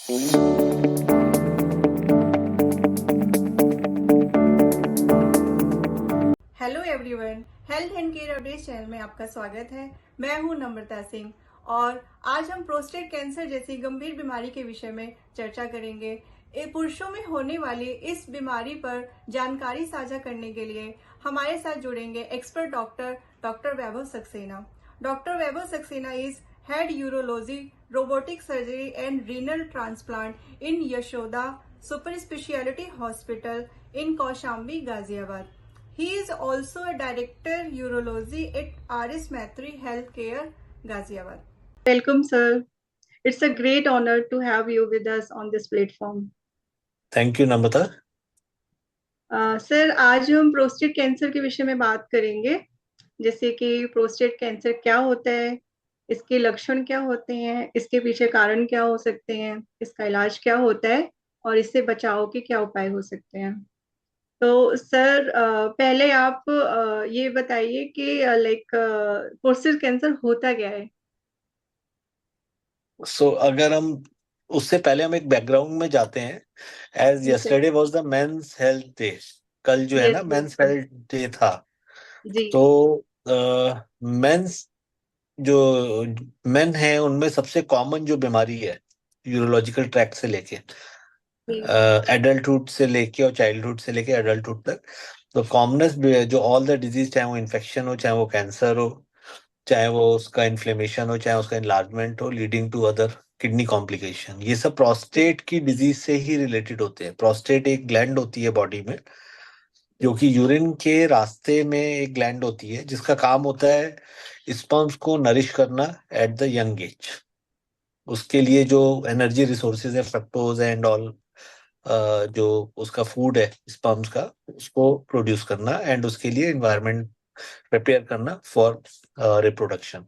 Hello everyone, health and care update channel में आपका स्वागत है। मैं हूं नम्रता सिंह और आज हम प्रोस्टेट कैंसर जैसी गंभीर बीमारी के विषय में चर्चा करेंगे। पुरुषों में होने वाली इस बीमारी पर जानकारी साझा करने के लिए हमारे साथ जुड़ेंगे expert doctor Vaibhav Saxena. Doctor Vaibhav Saxena is head urology, robotic surgery and renal transplant in Yashoda super speciality hospital in Kaushambi, Ghaziabad. He is also a director urology at RS Maitri Healthcare, Ghaziabad. Welcome, sir. It's a great honor to have you with us on this platform. Thank you Namrata. Sir, आज हम prostate cancer के विषय में बात करेंगे, जैसे कि prostate cancer क्या होता है, इसके लक्षण क्या होते हैं, इसके पीछे कारण क्या हो सकते हैं, इसका इलाज क्या होता है और इससे बचाव के क्या उपाय हो सकते हैं। तो सर, पहले आप ये बताइए कि लाइक प्रोस्टेट कैंसर होता क्या है। अगर हम उससे पहले हम एक बैकग्राउंड में जाते हैं। As yesterday was the men's health day, कल जो है ना मेंस हेल्थ डे था। जी। तो मेंस जो मेन है उनमें सबसे कॉमन जो बीमारी है यूरोलॉजिकल ट्रैक्ट से लेके एडल्टहुड से लेके और चाइल्डहुड से लेके एडल्टहुड तक, तो कॉमनेस्ट जो ऑल द डिजीज, चाहे वो इन्फेक्शन हो, चाहे वो कैंसर हो, चाहे वो उसका इन्फ्लेमेशन हो, चाहे उसका इनलार्जमेंट हो leading to other kidney complication, ये सब प्रोस्टेट की डिजीज से ही रिलेटेड होते हैं। प्रोस्टेट एक ग्लैंड होती है बॉडी में, जो कि यूरिन के रास्ते में एक ग्लैंड होती है जिसका काम होता है स्पर्म्स को नरिश करना एट द यंग एज। उसके लिए जो एनर्जी रिसोर्सेज है, फ्रक्टोज एंड ऑल, जो उसका फूड है स्पर्म्स का, उसको प्रोड्यूस करना एंड उसके लिए एनवायरनमेंट प्रिपेयर करना for reproduction.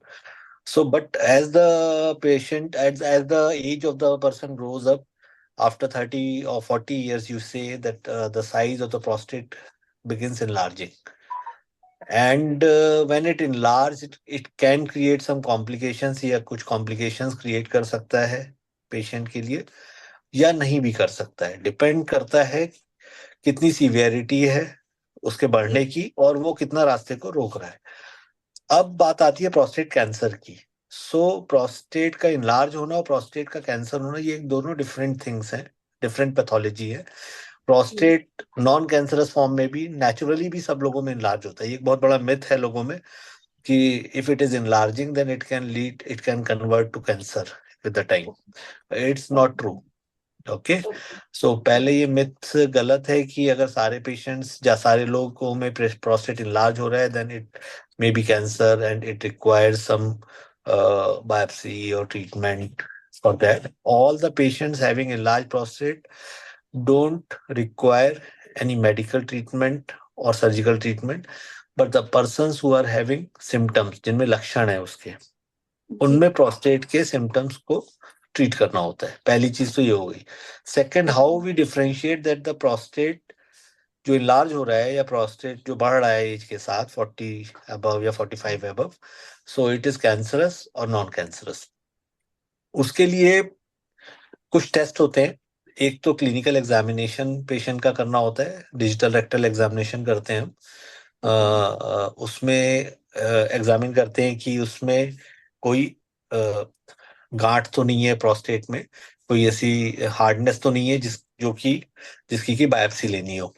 So, but as the patient, as the age of the person grows up, after 30 or 40 years, you say that the size of the prostate begins enlarging. And when it enlarges, it can create some complications, या कुछ complications create कर सकता है patient के लिए, या नहीं भी कर सकता है। डिपेंड करता है कितनी सीवियरिटी है उसके बढ़ने की और वो कितना रास्ते को रोक रहा है। अब बात आती है प्रोस्टेट कैंसर की। प्रोस्टेट का इनलार्ज होना और प्रोस्टेट का कैंसर होना, ये दोनों डिफरेंट थिंग्स हैं, डिफरेंट पैथोलॉजी है। प्रोस्टेट नॉन कैंसरस फॉर्म में भी नेचुरली भी सब लोगों में इनलार्ज होता है। ये एक बहुत बड़ा मिथ है लोगों में कि if it is enlarging then it can convert to cancer with the time. It's not true. Okay, so पहले ये मिथ गलत है कि अगर सारे पेशेंट्स या सारे लोगों में प्रोस्टेट इनलार्ज हो रहा है then it may be cancer and it requires some biopsy or treatment for that. All the patients having enlarged prostate don't require any medical treatment or surgical treatment, but the persons who are having symptoms, जिनमें लक्षण है उसके, उनमें prostate के symptoms को treat करना होता है। पहली चीज तो ये हो गई। Second, how we differentiate that the prostate जो इनलार्ज हो रहा है या प्रोस्टेट जो बढ़ रहा है एज के साथ 40 अबव या 45 above, so it is cancerous और नॉन कैंसरस। उसके लिए कुछ टेस्ट होते हैं। एक तो क्लिनिकल एग्जामिनेशन पेशेंट का करना होता है, डिजिटल रेक्टल एग्जामिनेशन करते हैं हम। उसमें एग्जामिन करते हैं कि उसमें कोई गांठ तो नहीं है, प्रोस्टेट में कोई ऐसी हार्डनेस तो नहीं है जिसकी की बायोप्सी लेनी हो।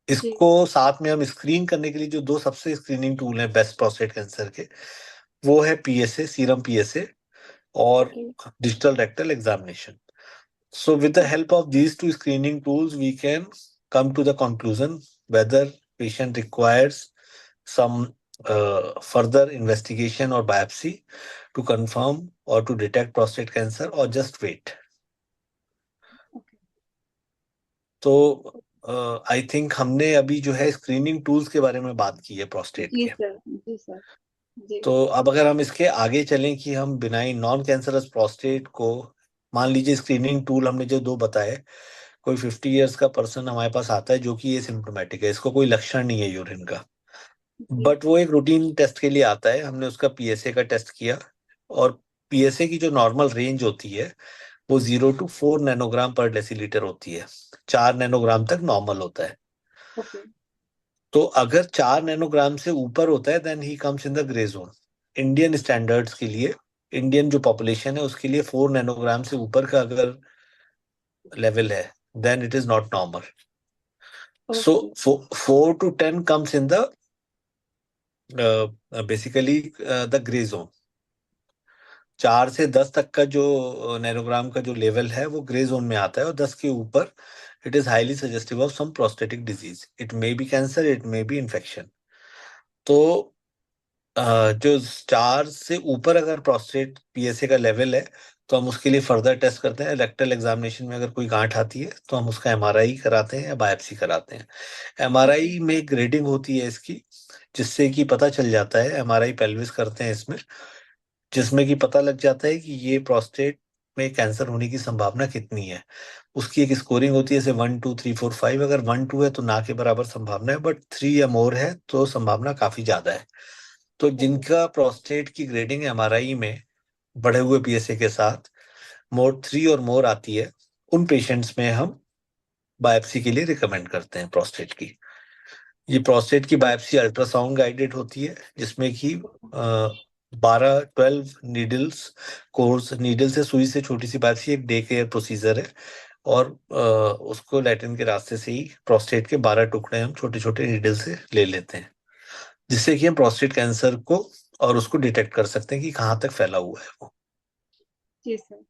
इसको साथ में हम स्क्रीन करने के लिए जो दो सबसे स्क्रीनिंग टूल हैं बेस्ट प्रोस्टेट कैंसर के, वो है पीएसए, सीरम पीएसए और digital rectal examination. So with the help of these two screening tools, we can come to the conclusion whether patient requires some further investigation or biopsy to confirm or to detect prostate cancer or just wait. तो I think हमने अभी जो है screening tools के बारे में बात की है प्रोस्टेट के। जी सर। तो अब अगर हम इसके आगे चलें कि हम बिनाइन नॉन कैंसरस प्रोस्टेट को, मान लीजिए स्क्रीनिंग टूल हमने जो दो बताए, कोई 50 इयर्स का पर्सन हमारे पास आता है जो कि ये सिम्टोमेटिक है, इसको कोई लक्षण नहीं है यूरिन का, बट वो एक रूटीन टेस्ट के लिए आता है। हमने उसका पीएसए का टेस्ट किया और पीएसए की जो नॉर्मल रेंज होती है वो 0 to 4 नैनोग्राम पर डेसीलीटर होती है। 4 नैनोग्राम तक नॉर्मल होता है। ओके। तो अगर 4 नैनोग्राम से ऊपर होता है then he comes in the grey zone. Indian standards के लिए, इंडियन जो पॉपुलेशन है उसके लिए 4 नैनोग्राम से ऊपर का अगर लेवल है then it is not normal. So okay. 4 to 10 comes in the basically the grey zone. 4 से 10 तक का जो नैनोग्राम का जो लेवल है वो ग्रे जोन में आता है, और 10 के ऊपर it is highly suggestive of some prostatic disease. It may be cancer, it may be infection. तो जो 4 से ऊपर अगर प्रोस्टेट पीएसए का लेवल है तो हम उसके लिए फर्दर टेस्ट करते हैं। रेक्टल एग्जामिनेशन में अगर कोई गांठ आती है तो हम उसका एमआरआई कराते हैं या बायोप्सी कराते हैं। ओके। एमआरआई में ग्रेडिंग होती है इसकी, जिससे कि पता चल जाता है। एमआरआई पेल्विस करते हैं इसमें, जिसमें कि पता लग जाता है कि ये प्रोस्टेट में कैंसर होने की संभावना कितनी है। उसकी एक स्कोरिंग होती है, जैसे 1 2 3 4 5। अगर 1 2 है तो ना के बराबर संभावना है, बट 3 या मोर है तो संभावना काफी ज्यादा है। तो ओके। जिनका प्रोस्टेट की ग्रेडिंग एमआरआई में बढ़े हुए पीएसए के साथ मोर 3 और मोर आती है, उन पेशेंट्स में हम बायोप्सी के लिए रिकमेंड करते हैं प्रोस्टेट की। ये प्रोस्टेट की बायोप्सी अल्ट्रासाउंड गाइडेड होती है, जिसमें कि 12 नीडल्स, कोर्स नीडल से, सुई से छोटी सी बायोप्सी, एक डे केयर प्रोसीजर है। और उसको लैटिन के रास्ते से ही प्रोस्टेट के 12 टुकड़े हम छोटे छोटे नीडल से ले लेते हैं, जिससे कि हम प्रोस्टेट कैंसर को और उसको डिटेक्ट कर सकते हैं कि कहाँ तक फैला हुआ है वो। जी सर।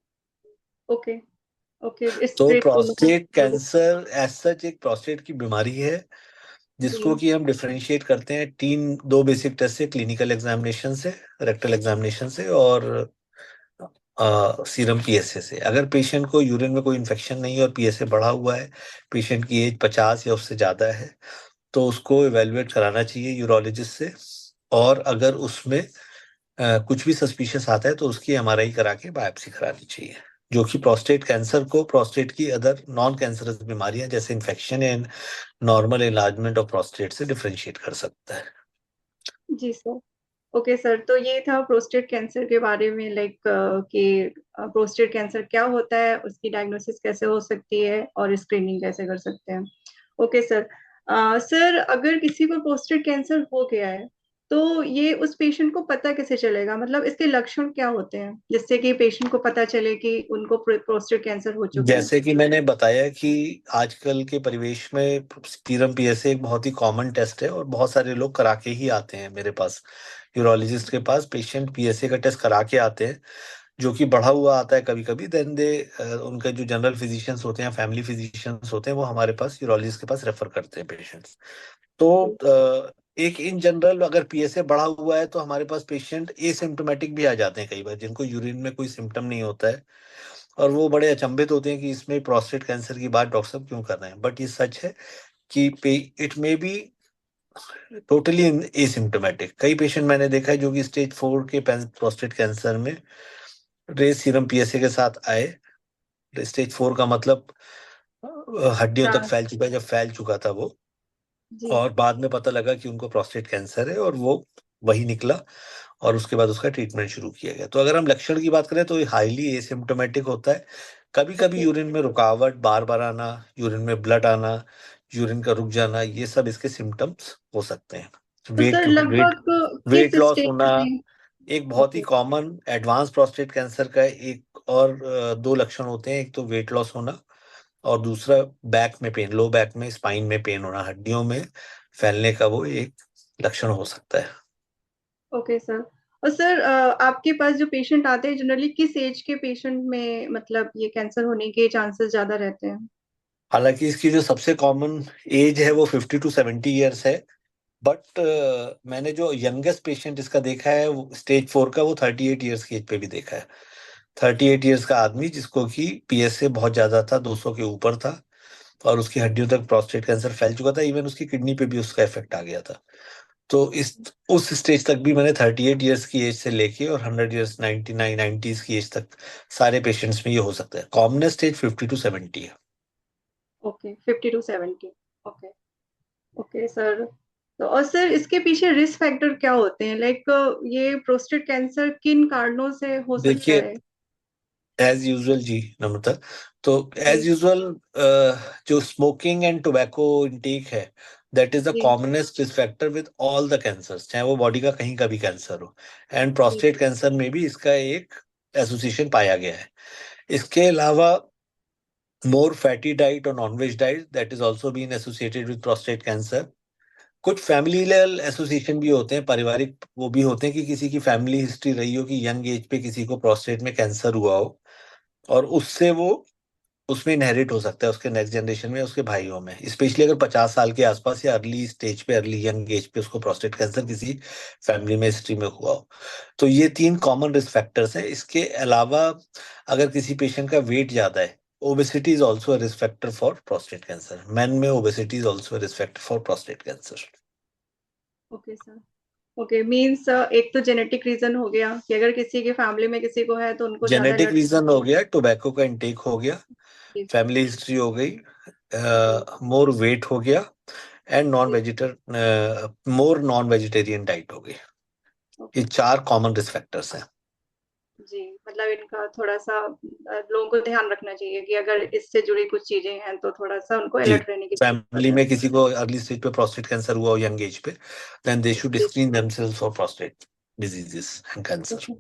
ओके। ओके, इस तो ग्रेट तो मतलब प्रोस्टेट कैंसर एज सच एक प्रोस्टेट की बीमारी है, जी। जिसको कि हम डिफरेंशिएट करते हैं दो बेसिक टेस्ट से, क्लिनिकल एग्जामिनेशन से, रेक्टल एग्जामिनेशन से, और सीरम पीएसए से। अगर पेशेंट को यूरिन में कोई इन्फेक्शन नहीं है और पीएसए बढ़ा हुआ है, पेशेंट की एज 50 या उससे ज्यादा है, तो उसको इवेलुएट कराना चाहिए यूरोलॉजिस्ट से। और अगर उसमें कुछ भी सस्पिशियस आता है तो उसकी एमआरआई करा के बायोप्सी करानी चाहिए, जो कि प्रोस्टेट कैंसर को प्रोस्टेट की अदर नॉन कैंसरस बीमारियां जैसे infection and normal enlargement of prostate से डिफरेंशिएट कर सकता है। जी सर। ओके सर, तो ये था प्रोस्टेट कैंसर के बारे में, लाइक कि प्रोस्टेट कैंसर क्या होता है, उसकी डायग्नोसिस कैसे हो सकती है और स्क्रीनिंग कैसे कर सकते हैं। Okay sir. सर, अगर किसी को प्रोस्टेट कैंसर हो गया है तो ये उस पेशेंट को पता कैसे चलेगा, मतलब इसके लक्षण क्या होते हैं जिससे कि पेशेंट को पता चले कि उनको प्रोस्टेट कैंसर हो चुका है। जैसे कि मैंने बताया कि आजकल के परिवेश में सीरम पीएसए एक बहुत ही कॉमन टेस्ट है, और बहुत सारे लोग करा के ही आते हैं मेरे पास। यूरोलॉजिस्ट के पास पेशेंट पीएसए का टेस्ट करा के आते हैं, जो कि बढ़ा हुआ आता है कभी कभी। देन दे उनके जो जनरल फिजिशियंस होते हैं, फैमिली फिजिशियंस होते हैं, वो हमारे पास यूरोलॉजिस्ट के पास रेफर करते हैं पेशेंट्स। तो एक इन जनरल अगर पीएसए बढ़ा हुआ है तो हमारे पास पेशेंट एसिम्टोमेटिक भी आ जाते हैं कई बार, जिनको यूरिन में कोई सिम्टम नहीं होता है, और वो बड़े अचंभित होते हैं कि इसमें प्रोस्टेट कैंसर की बात डॉक्टर साहब क्यों कर रहे हैं। बट ये सच है कि it may be totally asymptomatic. कई पेशेंट मैंने देखा है जो कि स्टेज 4 के प्रोस्टेट कैंसर में रेस सीरम पीएसए के साथ आए। स्टेज 4 का मतलब हड्डियों तक हाँ। फैल चुका है, जब फैल चुका था वो, जी। और बाद में पता लगा कि उनको प्रोस्टेट कैंसर है, और वो वही निकला, और उसके बाद उसका ट्रीटमेंट शुरू किया गया। तो अगर हम लक्षण की बात करें तो ये हाईली एसिम्टोमेटिक होता है। कभी कभी ओके। यूरिन में रुकावट, बार बार आना, यूरिन में ब्लड आना, यूरिन का रुक जाना, ये सब इसके सिम्टम्स हो सकते हैं। तो वेट सर वेट लगभग किस वेट लॉस स्टेज होना में। एक बहुत ही okay. Common advance prostate cancer का एक और दो लक्षण होते हैं। एक तो वेट लॉस होना, और दूसरा बैक में पेन, लो बैक में, स्पाइन में पेन होना, हड्डियों में फैलने का वो एक लक्षण हो सकता है। Okay sir. और सर, आपके पास जो पेशेंट आते हैं जनरली किस एज के पेशेंट में मतलब ये कैंसर होने के चांसेस ज्यादा रहते हैं। हालांकि इसकी जो सबसे कॉमन एज है वो 50 to 70 ईयर्स है, बट मैंने जो यंगेस्ट पेशेंट इसका देखा है स्टेज 4 का, वो 38 ईयर्स की एज पे भी देखा है। 38 ईयर्स का आदमी जिसको कि पीएसए बहुत ज्यादा था, 200 के ऊपर था, और उसकी हड्डियों तक प्रोस्टेट कैंसर फैल चुका था, इवन उसकी किडनी पे भी उसका इफेक्ट आ गया था। तो इस उस स्टेज तक भी मैंने 38 ईयर्स की एज से लेके और 100 ईयर्स, 99 90s की एज तक सारे पेशेंट्स में ये हो सकता है। कॉमनेस्ट एज 50 to 70 है। Okay, 50 to 70। Okay. Okay sir. तो और सर, इसके पीछे रिस्क फैक्टर क्या होते हैं, लाइक ये प्रोस्टेट कैंसर किन कारणों से हो सकता देखिए, है। एज यूजुअल जी नम्रता। तो एज जी यूजुअल जो स्मोकिंग एंड टोबैको इंटेक है, दैट इज द जी commonest risk factor with all the cancers, चाहे वो बॉडी का कहीं का भी कैंसर हो। एंड जी प्रोस्टेट कैंसर में भी इसका एक एसोसिएशन पाया गया है। इसके अलावा मोर फैटी डाइट और non-veg diet that is also been associated with prostate cancer. कुछ फैमिलियल एसोसिएशन भी होते हैं, पारिवारिक वो भी होते हैं कि किसी की फैमिली हिस्ट्री रही हो कि यंग एज पे किसी को प्रोस्टेट में कैंसर हुआ हो, और उससे वो उसमें इनहेरिट हो सकता है उसके नेक्स्ट जनरेशन में, उसके भाइयों में, स्पेशली अगर 50 साल के आसपास या अर्ली स्टेज पे, अर्ली यंग एज पे उसको प्रोस्टेट कैंसर किसी फैमिली में हिस्ट्री में हुआ हो। तो ये 3 कॉमन रिस्क फैक्टर्स हैं। इसके अलावा अगर किसी पेशेंट का वेट ज्यादा है, obesity is also a risk factor for prostate cancer. Men में obesity is also risk factor for prostate cancer. Okay sir. Okay means एक तो जेनेटिक रीजन हो गया कि अगर किसी की फैमिली में किसी को है तो उनको ज्यादा जेनेटिक एलर्जी रीजन हो होती गया, टोबैको का इंटेक हो गया, है। फैमिली हिस्ट्री हो गई, जी मोर वेट हो गया, एंड जी मोर नॉन वेजिटेरियन डाइट हो गई। ये ओके 4 कॉमन रिस्क फैक्टर्स हैं। जी। मतलब इनका थोड़ा सा लोगों को ध्यान रखना चाहिए कि अगर इससे जुड़ी कुछ चीजें हैं तो थोड़ा सा उनको जी, अलर्ट रहने की फैमिली जरूरत है। में किसी को अर्ली स्टेज पे प्रोस्टेट कैंसर हुआ हो यंग एज पे, देन दे शुड जी screen themselves for prostate diseases and cancer. Okay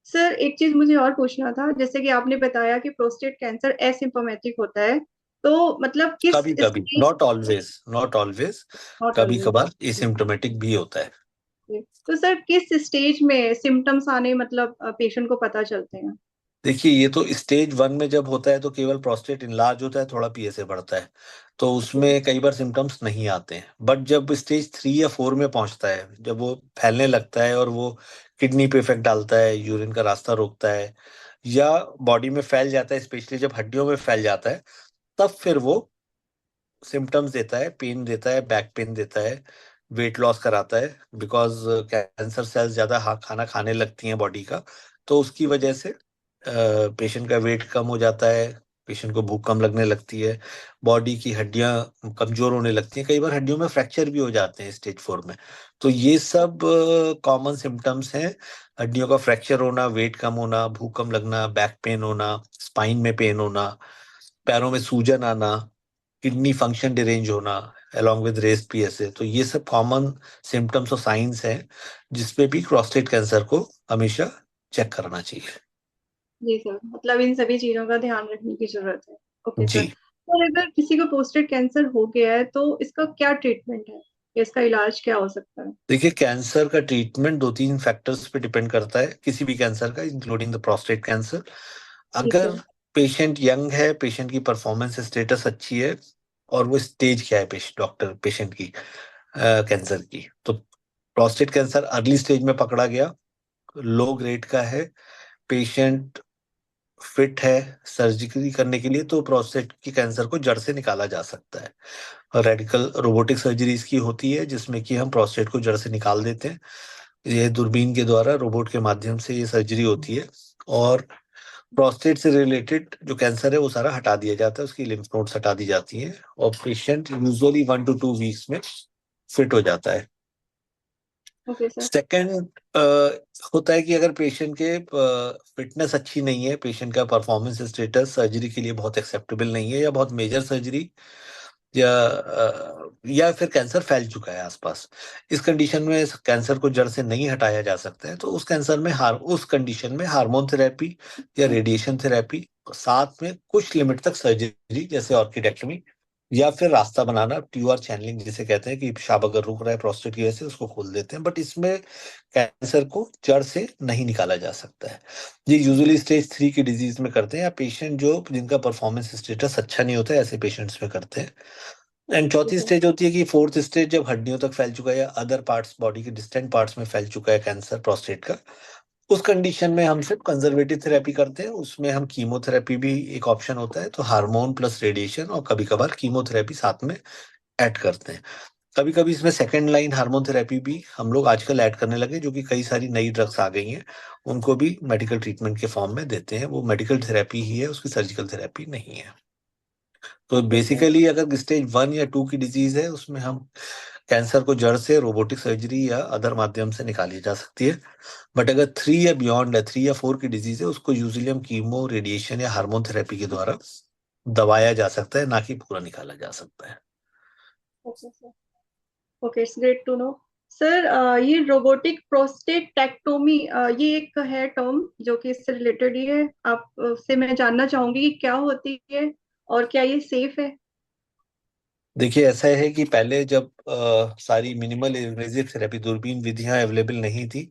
sir, एक चीज मुझे और पूछना था, जैसे कि आपने बताया कि प्रोस्टेट कैंसर एसिम्प्टोमेटिक होता है, तो मतलब किस कभी कभी, stage. Not always, not always, not कभी ऑलवेज। कभार एसिम्प्टोमेटिक भी होता है। तो सर किस स्टेज में सिम्टम्स आने मतलब पेशेंट को पता चलते हैं। देखिए, ये तो स्टेज 1 में जब होता है तो केवल प्रोस्टेट इनलार्ज होता है, थोड़ा पीएसए बढ़ता है, तो ओके उसमें कई बार सिम्टम्स नहीं आते हैं। बट जब स्टेज 3 या 4 में पहुंचता है, जब वो फैलने लगता है और वो किडनी पे इफेक्ट डालता है, यूरिन का रास्ता रोकता है, या बॉडी में फैल जाता है, स्पेशली जब हड्डियों में फैल जाता है, तब फिर वो सिम्टम्स देता है, पेन देता है, बैक पेन देता है, वेट लॉस कराता है, बिकॉज कैंसर सेल्स ज्यादा खाना खाने लगती हैं बॉडी का, तो उसकी वजह से पेशेंट का वेट कम हो जाता है, पेशेंट को भूख कम लगने लगती है, बॉडी की हड्डियां कमजोर होने लगती हैं, कई बार हड्डियों में फ्रैक्चर भी हो जाते हैं स्टेज 4 में। तो ये सब कॉमन सिम्टम्स हैं, हड्डियों का फ्रैक्चर होना, वेट कम होना, भूख कम लगना, बैक पेन होना, स्पाइन में पेन होना, पैरों में सूजन आना, किडनी फंक्शन डिरेंज होना, along with रेस्ट पीएसए। तो ये सब कॉमन सिम्टम्स और साइंस हैं जिसपे भी प्रोस्टेट कैंसर को हमेशा चेक करना चाहिए। जी सर, मतलब इन सभी चीजों का ध्यान रखने की जरूरत है। Okay sir. जी, और अगर किसी को प्रोस्टेट कैंसर हो गया है तो इसका क्या ट्रीटमेंट है या इसका इलाज क्या हो सकता है। देखिए, कैंसर का ट्रीटमेंट 2-3 फैक्टर्स पे डिपेंड करता है, किसी भी कैंसर का, इंक्लूडिंग द प्रोस्टेट कैंसर। ठीक अगर है। पेशेंट यंग है, पेशेंट की परफॉर्मेंस स्टेटस अच्छी है, और वो स्टेज क्या है पेशेंट, डॉक्टर पेशेंट की कैंसर की, तो प्रोस्टेट कैंसर अर्ली स्टेज में पकड़ा गया, लो ग्रेड का है, पेशेंट फिट है सर्जिकली करने के लिए, तो प्रोस्टेट की कैंसर को जड़ से निकाला जा सकता है। रेडिकल रोबोटिक सर्जरी इसकी होती है, जिसमें कि हम प्रोस्टेट को जड़ से निकाल देते हैं। ये दूरबीन के द्वारा, रोबोट के माध्यम से ये सर्जरी होती है, और प्रोस्टेट से रिलेटेड जो कैंसर है वो सारा हटा दिया जाता है, उसकी लिम्फ नोड्स हटा दी जाती हैं, और पेशेंट यूजुअली 1 to 2 वीक्स में फिट हो जाता है। Okay sir. सेकंड होता है कि अगर पेशेंट के फिटनेस अच्छी नहीं है, पेशेंट का परफॉर्मेंस स्टेटस सर्जरी के लिए बहुत एक्सेप्टेबल नहीं है, या बहुत मेजर सर्जरी, या फिर कैंसर फैल चुका है आसपास, इस कंडीशन में कैंसर को जड़ से नहीं हटाया जा सकता है, तो उस कैंसर में उस कंडीशन में हार्मोन थेरेपी या रेडिएशन थेरेपी, साथ में कुछ लिमिट तक सर्जरी जैसे ऑर्किडेक्टमी, या फिर रास्ता बनाना, ट्यूआर चैनलिंग जिसे कहते हैं, कि पेशाब अगर रुक रहा है प्रोस्टेट की वजह से, उसको खोल देते हैं, बट इसमें कैंसर को जड़ से नहीं निकाला जा सकता है। ये यूजुअली स्टेज 3 की डिजीज में करते हैं, या पेशेंट जो जिनका परफॉर्मेंस स्टेटस अच्छा नहीं होता है, ऐसे पेशेंट्स में करते हैं। एंड चौथी ठीक है। स्टेज होती है कि फोर्थ स्टेज, जब हड्डियों तक फैल चुका है, या अदर पार्ट्स बॉडी के डिस्टेंट पार्ट्स में फैल चुका है कैंसर प्रोस्टेट का, उस कंडीशन में हम सिर्फ कंजर्वेटिव थेरेपी करते हैं, उसमें हम कीमोथेरेपी भी एक ऑप्शन होता है, तो हार्मोन प्लस रेडिएशन, और कभी कभार कीमोथेरेपी साथ में ऐड करते हैं। कभी कभी इसमें सेकेंड लाइन हार्मोन थेरेपी भी हम लोग आजकल ऐड करने लगे, जो कि कई सारी नई ड्रग्स आ गई हैं, उनको भी मेडिकल ट्रीटमेंट के फॉर्म में देते हैं, वो मेडिकल थेरेपी ही है, उसकी सर्जिकल थेरेपी नहीं है। तो ओके सर। बेसिकली अगर स्टेज 1 या 2 की डिजीज है, उसमें हम कैंसर को जड़ से रोबोटिक सर्जरी या अदर माध्यम से निकाली जा सकती है। बट अगर 3 या बियॉन्ड है, 3 या 4 की डिजीज है, उसको यूजुअली हम कीमो, रेडिएशन या हार्मोन थेरेपी के द्वारा दबाया जा सकता है, ना कि पूरा निकाला जा सकता है। Okay sir. Okay, it's great to know. Sir, ये रोबोटिक प्रोस्टेटेक्टोमी, ये एक है टर्म जो कि इससे रिलेटेड ही है। आप से मैं जानना चाहूंगी कि क्या होती है और क्या ये सेफ है। देखिए, ऐसा है कि पहले जब सारी मिनिमल इन्वेजिव थेरेपी, दूरबीन विधियां अवेलेबल नहीं थी,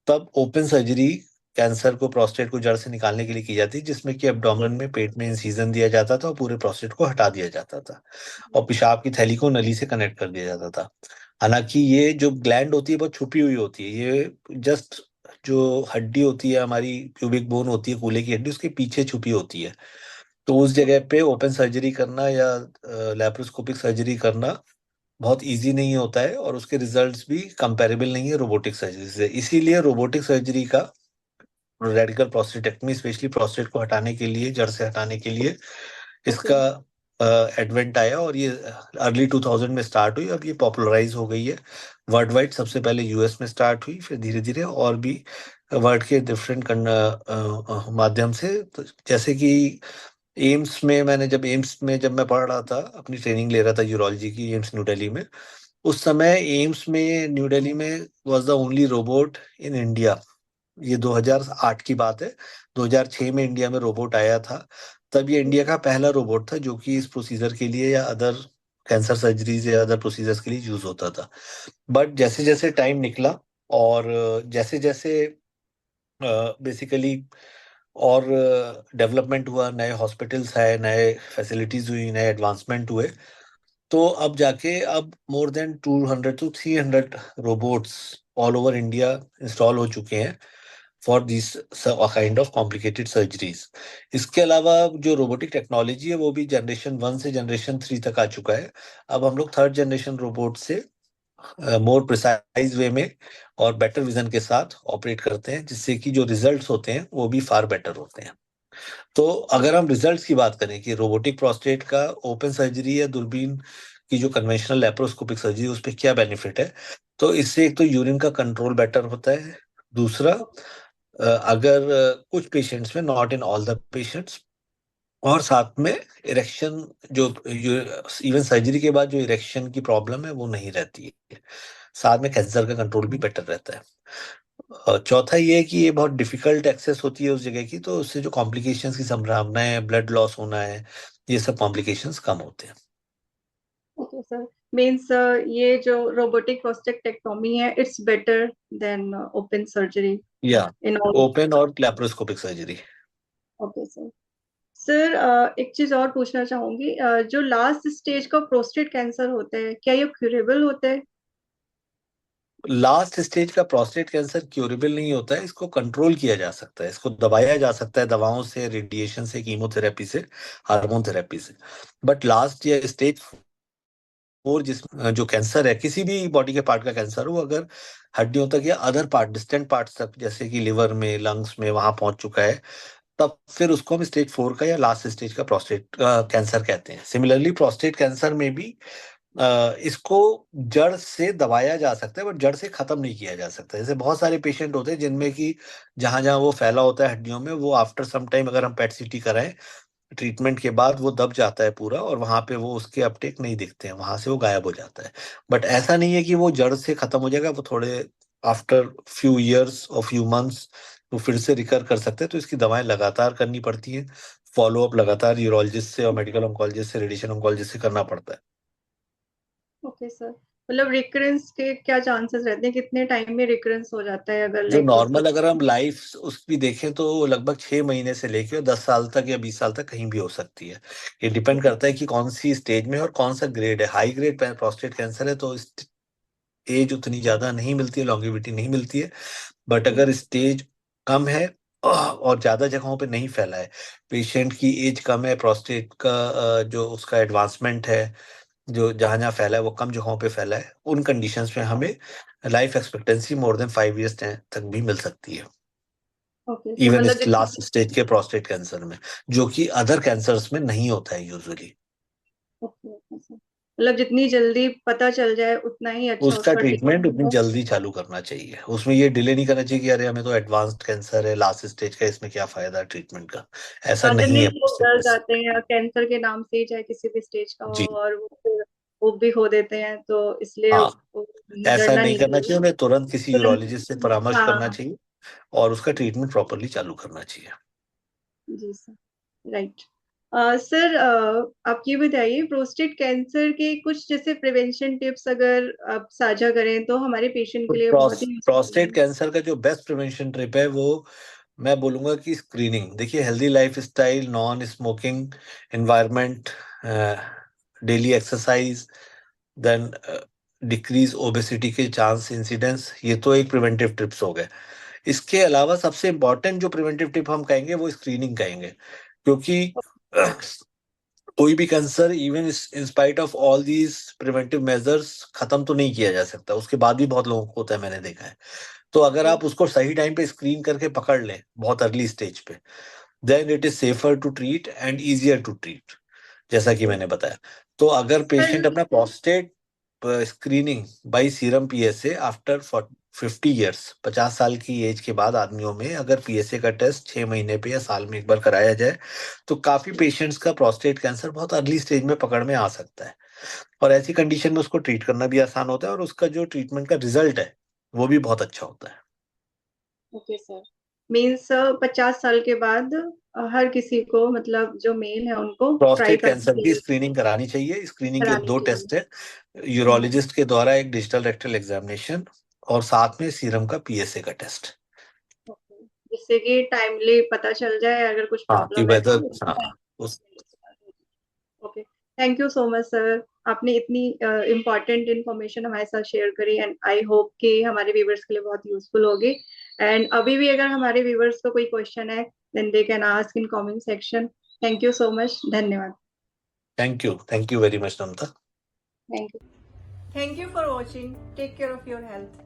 तब ओपन सर्जरी कैंसर को, प्रोस्टेट को जड़ से निकालने के लिए की जाती, जिसमें कि एब्डोमेन में, पेट में इंसिजन दिया जाता था और पूरे प्रोस्टेट को हटा दिया जाता था और पेशाब की थैली को नली से कनेक्ट कर दिया जाता था। हालांकि ये जो ग्लैंड होती है बहुत छुपी हुई होती है, ये जस्ट जो हड्डी होती है हमारी, प्यूबिक बोन होती है, कूल्हे की हड्डी, उसके पीछे छुपी होती है। तो उस जगह पे ओपन सर्जरी करना या लैप्रोस्कोपिक सर्जरी करना बहुत इजी नहीं होता है, और उसके रिजल्ट्स भी कंपैरेबल नहीं है रोबोटिक सर्जरी से। इसीलिए रोबोटिक सर्जरी का, रेडिकल प्रोस्टेटेक्टमी, स्पेशली प्रोस्टेट को हटाने के लिए, जड़ से हटाने के लिए, ओके। इसका एडवेंट आया, और ये अर्ली 2000 में स्टार्ट हुई। अब ये पॉपुलराइज हो गई है वर्ल्ड वाइड। सबसे पहले यूएस में स्टार्ट हुई, फिर धीरे धीरे और भी वर्ल्ड के डिफरेंट माध्यम से। तो जैसे कि एम्स में, जब मैं पढ़ रहा था, अपनी ट्रेनिंग ले रहा था यूरोलॉजी की, एम्स न्यू दिल्ली में, उस समय एम्स में न्यू दिल्ली में was the only robot in India. ये 2008 की बात है। 2006 में इंडिया में रोबोट आया था। तब ये इंडिया का पहला रोबोट था जो कि इस प्रोसीजर के लिए या अदर कैंसर सर्जरीज या अदर प्रोसीजर्स के लिए यूज होता था। बट जैसे जैसे टाइम निकला, और जैसे जैसे बेसिकली और डेवलपमेंट हुआ, नए हॉस्पिटल्स आए, नए फैसिलिटीज हुई, नए एडवांसमेंट हुए, तो अब जाके अब more than 200 to 300 robots all over India install हो चुके हैं for this kind of complicated surgeries. इसके अलावा जो रोबोटिक टेक्नोलॉजी है वो भी जनरेशन 1 से जनरेशन 3 तक आ चुका है। अब हम लोग थर्ड जनरेशन रोबोट से मोर प्रिसाइज वे में और बेटर विजन के साथ ऑपरेट करते हैं, जिससे कि जो रिजल्ट्स होते हैं वो भी फार बेटर होते हैं। तो अगर हम रिजल्ट्स की बात करें कि रोबोटिक प्रोस्टेट का ओपन सर्जरी या दूरबीन की जो कन्वेंशनल लेप्रोस्कोपिक सर्जरी, उस पर क्या बेनिफिट है, तो इससे एक तो यूरिन का कंट्रोल बेटर होता है। दूसरा, अगर कुछ पेशेंट्स में, not in all the patients, और साथ में इरेक्शन, जो इवन सर्जरी के बाद जो इरेक्शन की प्रॉब्लम है वो नहीं रहती है। साथ में कैंसर का कंट्रोल भी बेटर रहता है। चौथा ये है कि ये बहुत डिफिकल्ट एक्सेस होती है उस जगह की, तो उससे जो कॉम्प्लिकेशंस की संभावना है, ब्लड लॉस होना है, ये सब कॉम्प्लिकेशंस कम होते हैं। Okay sir. मीन्स ये जो रोबोटिक प्रोस्टेक्टेक्टोमी है, it's better than open surgery या इन ऑल। ओपन और laparoscopic surgery. Okay sir. Sir, एक चीज और पूछना चाहूंगी। जो लास्ट स्टेज का प्रोस्टेट कैंसर होता है, क्या ये क्यूरेबल होता है। लास्ट स्टेज का प्रोस्टेट कैंसर क्यूरेबल नहीं होता है, इसको कंट्रोल किया जा सकता है, इसको दबाया जा सकता है दवाओं से, रेडिएशन से, कीमोथेरेपी से, हार्मोन थेरेपी से। बट लास्ट या स्टेज 4, जिस जो कैंसर है, किसी भी बॉडी के पार्ट का कैंसर हो, अगर हड्डियों तक या अदर पार्ट, डिस्टेंट पार्ट्स तक, जैसे कि लिवर में, लंग्स में, वहां पहुंच चुका है, तब फिर उसको हम स्टेज 4 का या लास्ट स्टेज का प्रोस्टेट कैंसर कहते हैं। सिमिलरली प्रोस्टेट कैंसर में भी इसको जड़ से दबाया जा सकता है, बट जड़ से खत्म नहीं किया जा सकता। जैसे बहुत सारे पेशेंट होते हैं जिनमें कि जहां जहां वो फैला होता है हड्डियों में, वो आफ्टर सम टाइम, अगर हम पेट सीटी कराएं ट्रीटमेंट के बाद, वो दब जाता है पूरा, और वहां पे वो उसके अपटेक नहीं दिखते हैं, वहां से वो गायब हो जाता है। बट ऐसा नहीं है कि वो जड़ से खत्म हो जाएगा, वो थोड़े आफ्टर फ्यू ईयर्स और फ्यू मंथ्स वो फिर से रिकर कर सकते हैं। तो इसकी दवाएं लगातार करनी पड़ती हैं, फॉलो अप लगातार यूरोलॉजिस्ट से और मेडिकल ऑन्कोलॉजिस्ट से, रेडिएशन ऑन्कोलॉजिस्ट से करना पड़ता है। Okay sir. मतलब रिकरेंस के क्या चांसेस रहते हैं, कितने टाइम में रिकरेंस हो जाता है अगर जो लाइक उसको। नॉर्मल, अगर हम लाइफ उसकी देखें, तो वो लगभग 6 महीने से लेके 10 साल तक या 20 साल तक कहीं भी हो सकती है। ये डिपेंड करता है कि कौन सी स्टेज में और कौन सा ग्रेड है। हाई ग्रेड प्रोस्टेट कैंसर है तो एज उतनी ज्यादा नहीं मिलती है, लॉन्गेविटी नहीं मिलती है। बट अगर स्टेज कम है और ज्यादा जगहों पे नहीं फैला है, पेशेंट की एज कम है, प्रोस्टेट का जो उसका एडवांसमेंट है, जो जहां जहां फैला है वो कम जगहों पे फैला है, उन कंडीशंस में हमें life expectancy more than 5 years तक भी मिल सकती है, ओके सर, इवन मतलब इस लास्ट स्टेज के प्रोस्टेट कैंसर में, जो कि अदर कैंसर्स में नहीं होता है यूजुअली। Okay okay sir. मतलब जितनी जल्दी पता चल जाए उतना ही अच्छा उसका उसका ट्रीटमेंट ट्रीटमेंट उतनी है। जल्दी चालू करना चाहिए, उसमें ये डिले नहीं करना चाहिए कि अरे हमें तो एडवांस्ड कैंसर है, लास्ट स्टेज का, इसमें क्या फायदा ट्रीटमेंट का। ऐसा नहीं जितने है भी लोग prostate डर cancer। जाते हैं कैंसर के नाम से ही, चाहे किसी भी स्टेज का हो, जी और वो फिर वो भी खो देते हैं, तो इसलिए हाँ, वो ऐसा डरना नहीं नहीं करना चाहिए, चाहिए। उन्हें तुरंत किसी तुरंत। यूरोलॉजिस्ट से परामर्श करना हाँ। चाहिए और उसका ट्रीटमेंट प्रॉपरली चालू करना चाहिए। जी सर। राइट। सर, आप ये बताइए, प्रोस्टेट कैंसर के कुछ जैसे प्रिवेंशन टिप्स अगर आप साझा करें तो हमारे पेशेंट तो के लिए बहुत ही यूजफुल प्रोस्टेट है। कैंसर का जो बेस्ट प्रिवेंशन ट्रिप है वो मैं बोलूंगा कि स्क्रीनिंग। देखिए, healthy lifestyle, non smoking environment, daily exercise, then decrease obesity के चांस इंसिडेंस, ये तो एक प्रिवेंटिव टिप्स हो गए। इसके अलावा सबसे इंपॉर्टेंट जो प्रिवेंटिव टिप हम कहेंगे वो स्क्रीनिंग कहेंगे, क्योंकि कोई भी cancer even in spite of all these preventive measures खत्म तो नहीं किया जा सकता, उसके बाद भी बहुत लोगों को होता है, मैंने देखा है। तो अगर आप उसको सही टाइम पे स्क्रीन करके पकड़ लें बहुत अर्ली स्टेज पे, then it is safer to treat and easier to treat, जैसा कि मैंने बताया। तो अगर पेशेंट सर, अपना prostate screening by serum PSA after 50 years, 50 साल की एज के बाद आदमियों में अगर पीएसए का टेस्ट 6 महीने पे या साल में एक बार कराया जाए, तो काफी पेशेंट्स का प्रोस्टेट कैंसर बहुत अर्ली स्टेज में पकड़ में आ सकता है। और ऐसी कंडीशन में उसको ट्रीट करना भी आसान होता है और उसका जो ट्रीटमेंट का रिजल्ट है वो भी बहुत अच्छा होता है। Okay sir. मीन्स 50 साल के बाद हर किसी को, मतलब जो मेल है उनको ट्राई प्रोस्टेट करना कैंसर की चाहिए, स्क्रीनिंग करानी चाहिए। स्क्रीनिंग के करानी दो चाहिए। टेस्ट है, हम्म। यूरोलॉजिस्ट के द्वारा एक डिजिटल रेक्टल एग्जामिनेशन और साथ में सीरम का पीएसए का टेस्ट। ओके। जिससे कि टाइमली पता चल जाए अगर कुछ हाँ कि प्रॉब्लम है वेदर, तो हाँ उस okay. Thank you so much sir, आपने इतनी इम्पोर्टेंट इंफॉर्मेशन हमारे साथ शेयर करी, एंड आई होप कि हमारे व्यूवर्स के लिए बहुत यूजफुल होगी। एंड अभी भी अगर हमारे व्यूवर्स को कोई क्वेश्चन है, then they can ask in comment section. Thank you so much, धन्यवाद। Thank you very much Namrata. Thank you. Thank you for watching. Take care of your health.